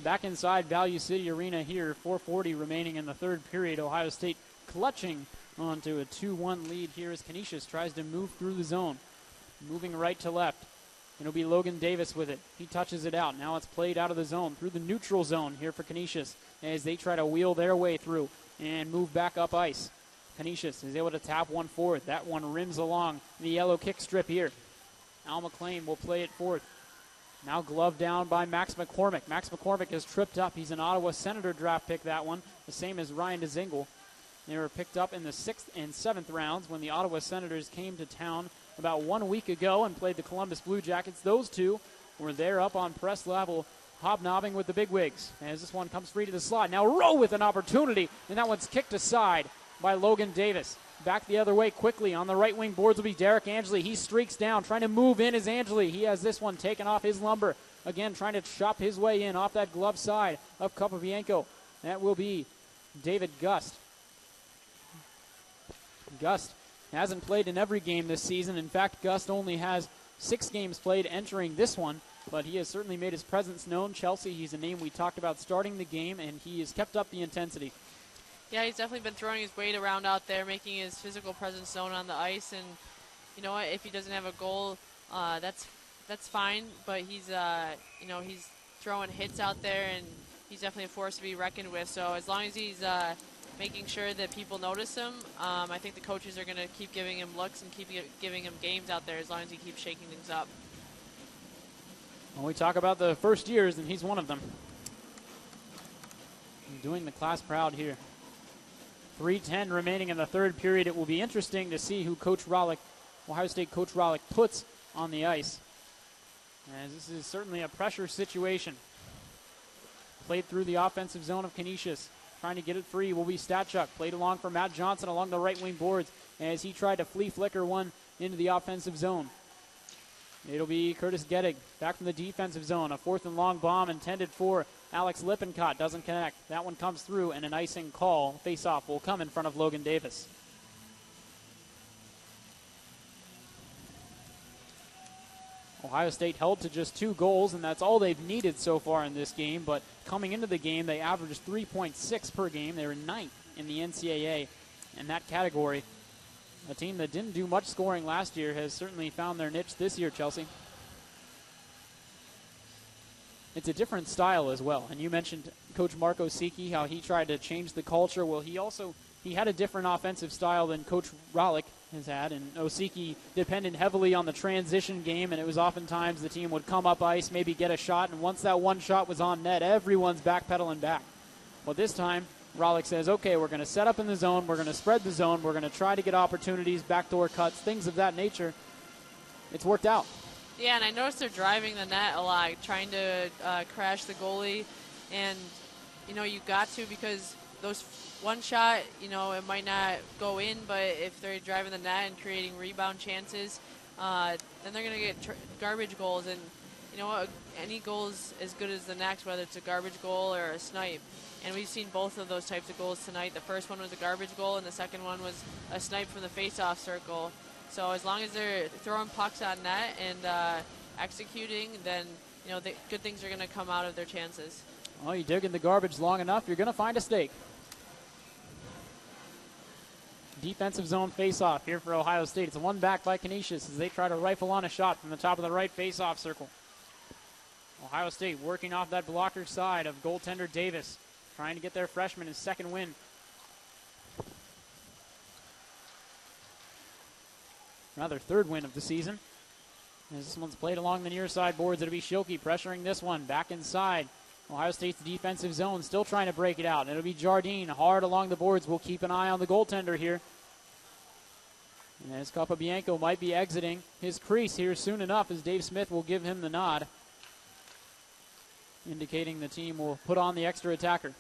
back inside Value City Arena here. 4:40 remaining in the third period. Ohio State clutching onto a 2-1 lead here as Canisius tries to move through the zone. Moving right to left. It'll be Logan Davis with it. He touches it out. Now it's played out of the zone through the neutral zone here for Canisius as they try to wheel their way through and move back up ice. Canisius is able to tap one forward. That one rims along the yellow kick strip here. Al McLean will play it forth. Now gloved down by Max McCormick. Max McCormick is tripped up. He's an Ottawa Senator draft pick, that one, the same as Ryan DeZingle. They were picked up in the 6th and 7th rounds when the Ottawa Senators came to town about 1 week ago and played the Columbus Blue Jackets. Those two were there up on press level, hobnobbing with the bigwigs. As this one comes free to the slot. Now Rowe with an opportunity, and that one's kicked aside by Logan Davis. Back the other way quickly on the right wing boards will be Derek Angeli. He streaks down, trying to move in as Angeli. He has this one taken off his lumber. Again, trying to chop his way in off that glove side of Capobianco. That will be David Gust. Gust hasn't played in every game this season. In fact, Gust only has 6 games played entering this one, but he has certainly made his presence known. Chelsea, he's a name we talked about starting the game, and he has kept up the intensity. Yeah, he's definitely been throwing his weight around out there, making his physical presence known on the ice. And you know what? If he doesn't have a goal, that's fine. But he's he's throwing hits out there, and he's definitely a force to be reckoned with. So as long as he's making sure that people notice him, I think the coaches are going to keep giving him looks and keep giving him games out there as long as he keeps shaking things up. When we talk about the first years, and he's one of them. Doing the class proud here. 3:10 remaining in the third period. It will be interesting to see who Coach Rollick, Ohio State Coach Rollick, puts on the ice. As this is certainly a pressure situation. Played through the offensive zone of Canisius. Trying to get it free will be Statchuk. Played along for Matt Johnson along the right wing boards as he tried to flea flicker one into the offensive zone. It'll be Curtis Gettig back from the defensive zone. A 4th and long bomb intended for Alex Lippincott. Doesn't connect. That one comes through, and an icing call. Face-off will come in front of Logan Davis. Ohio State held to just 2 goals, and that's all they've needed so far in this game. But coming into the game, they averaged 3.6 per game. They were 9th in the NCAA in that category. A team that didn't do much scoring last year has certainly found their niche this year, Chelsea. It's a different style as well. And you mentioned Coach Mark Osiki, how he tried to change the culture. Well, he had a different offensive style than Coach Rollick has had. And Osiki depended heavily on the transition game, and it was oftentimes the team would come up ice, maybe get a shot, and once that one shot was on net, everyone's backpedaling back. Well, this time, Rollick says, okay, we're going to set up in the zone, we're going to spread the zone, we're going to try to get opportunities, backdoor cuts, things of that nature. It's worked out. Yeah, and I noticed they're driving the net a lot, trying to crash the goalie. And, you got to, because those one shot, it might not go in, but if they're driving the net and creating rebound chances, then they're going to get garbage goals. And, you know what, any goal is as good as the next, whether it's a garbage goal or a snipe. And we've seen both of those types of goals tonight. The first one was a garbage goal, and the second one was a snipe from the face-off circle. So as long as they're throwing pucks on net and executing, then good things are going to come out of their chances. Well, you dig in the garbage long enough, you're going to find a steak. Defensive zone face-off here for Ohio State. It's one back by Canisius as they try to rifle on a shot from the top of the right face-off circle. Ohio State working off that blocker side of goaltender Davis, trying to get their freshman his second win. Rather, third win of the season. As this one's played along the near side boards, it'll be Schilke pressuring this one back inside. Ohio State's defensive zone still trying to break it out. It'll be Jardine hard along the boards. We'll keep an eye on the goaltender here. And as Capobianco might be exiting his crease here soon enough, as Dave Smith will give him the nod, indicating the team will put on the extra attacker.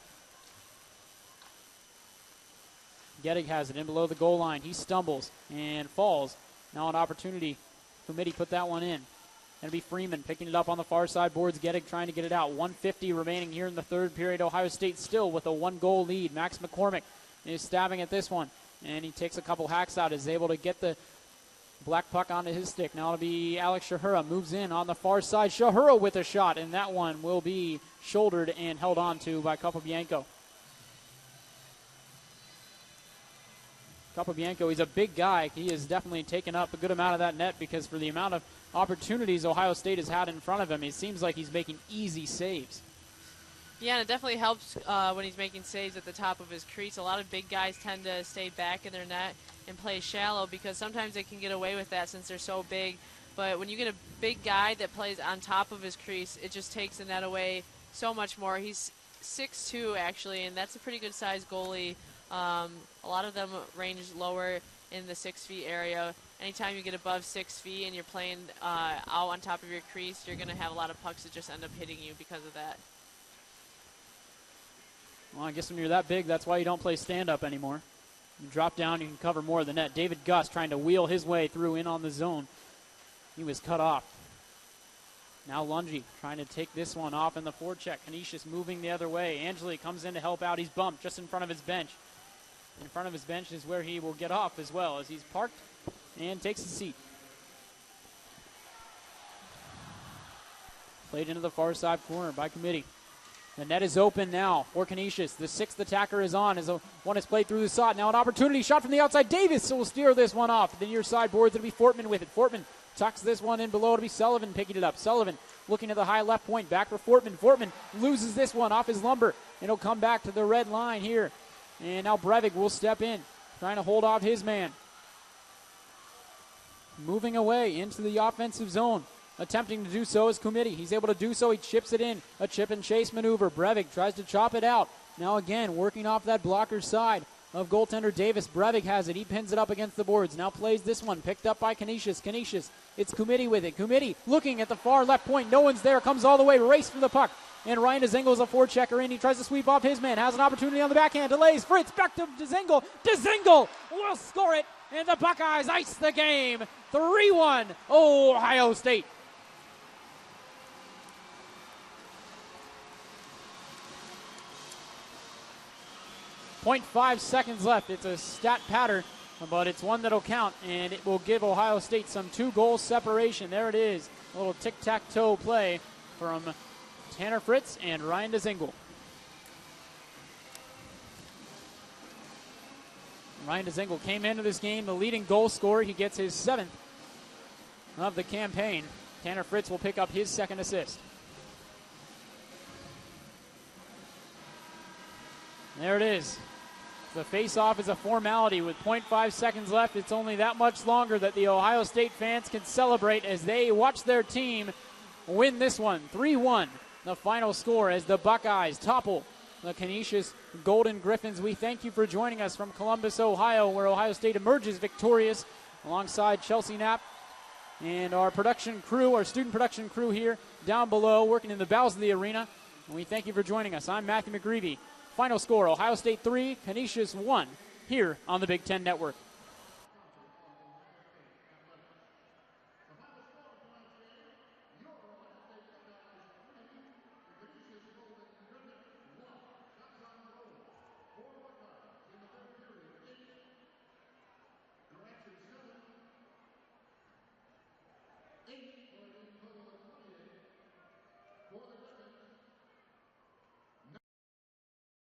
Gettig has it in below the goal line. He stumbles and falls. Now an opportunity. Committee put that one in. It'll be Freeman picking it up on the far side boards. Gettig trying to get it out. 1:50 remaining here in the third period. Ohio State still with a 1-goal lead. Max McCormick is stabbing at this one. And he takes a couple hacks out. Is able to get the Black puck onto his stick. Now it'll be Alex Shahura. Moves in on the far side. Shahura with a shot, and that one will be shouldered and held on to by Capobianco. Capobianco, he's a big guy. He has definitely taken up a good amount of that net because for the amount of opportunities Ohio State has had in front of him, it seems like he's making easy saves. Yeah, and it definitely helps when he's making saves at the top of his crease. A lot of big guys tend to stay back in their net and play shallow because sometimes they can get away with that since they're so big. But when you get a big guy that plays on top of his crease, it just takes the net away so much more. He's 6'2", actually, and that's a pretty good size goalie. A lot of them range lower in the 6 feet area. Anytime you get above 6 feet and you're playing out on top of your crease, you're going to have a lot of pucks that just end up hitting you because of that. Well, I guess when you're that big, that's why you don't play stand-up anymore. You drop down, you can cover more of the net. David Gus trying to wheel his way through in on the zone. He was cut off. Now Lungy trying to take this one off in the forecheck. Canisius moving the other way. Angeli comes in to help out. He's bumped just in front of his bench. In front of his bench is where he will get off as well as he's parked and takes a seat. Played into the far side corner by Committee. The net is open now for Canisius. The sixth attacker is on as one is played through the slot. Now an opportunity shot from the outside. Davis will steer this one off. The near side boards. It'll be Fortman with it. Fortman tucks this one in below. It'll be Sullivan picking it up. Sullivan looking at the high left point. Back for Fortman. Fortman loses this one off his lumber. It'll come back to the red line here. And now Brevig will step in, trying to hold off his man. Moving away into the offensive zone. Attempting to do so is Committee. He's able to do so. He chips it in. A chip and chase maneuver. Brevig tries to chop it out. Now again, working off that blocker side of goaltender Davis. Brevig has it. He pins it up against the boards. Now plays this one. Picked up by Canisius. Canisius, it's Committee with it. Committee looking at the far left point. No one's there. Comes all the way. Race for the puck. And Ryan DeZingle's a forechecker in. He tries to sweep off his man. Has an opportunity on the backhand. Delays. Fritz back to DeZingle. DeZingle will score it. And the Buckeyes ice the game. 3-1 Ohio State. .5 seconds left. It's a stat pattern, but it's one that'll count, and it will give Ohio State some 2-goal separation. There it is. A little tic-tac-toe play from Tanner Fritz and Ryan DeZingle. Ryan DeZingle came into this game the leading goal scorer. He gets his 7th of the campaign. Tanner Fritz will pick up his 2nd assist. There it is. The face-off is a formality with .5 seconds left. It's only that much longer that the Ohio State fans can celebrate as they watch their team win this one. 3-1, the final score as the Buckeyes topple the Canisius Golden Griffins. We thank you for joining us from Columbus, Ohio, where Ohio State emerges victorious alongside Chelsea Knapp and our production crew, our student production crew here down below working in the bowels of the arena. And we thank you for joining us. I'm Matthew McGreevy. Final score, Ohio State 3, Canisius 1, here on the Big Ten Network.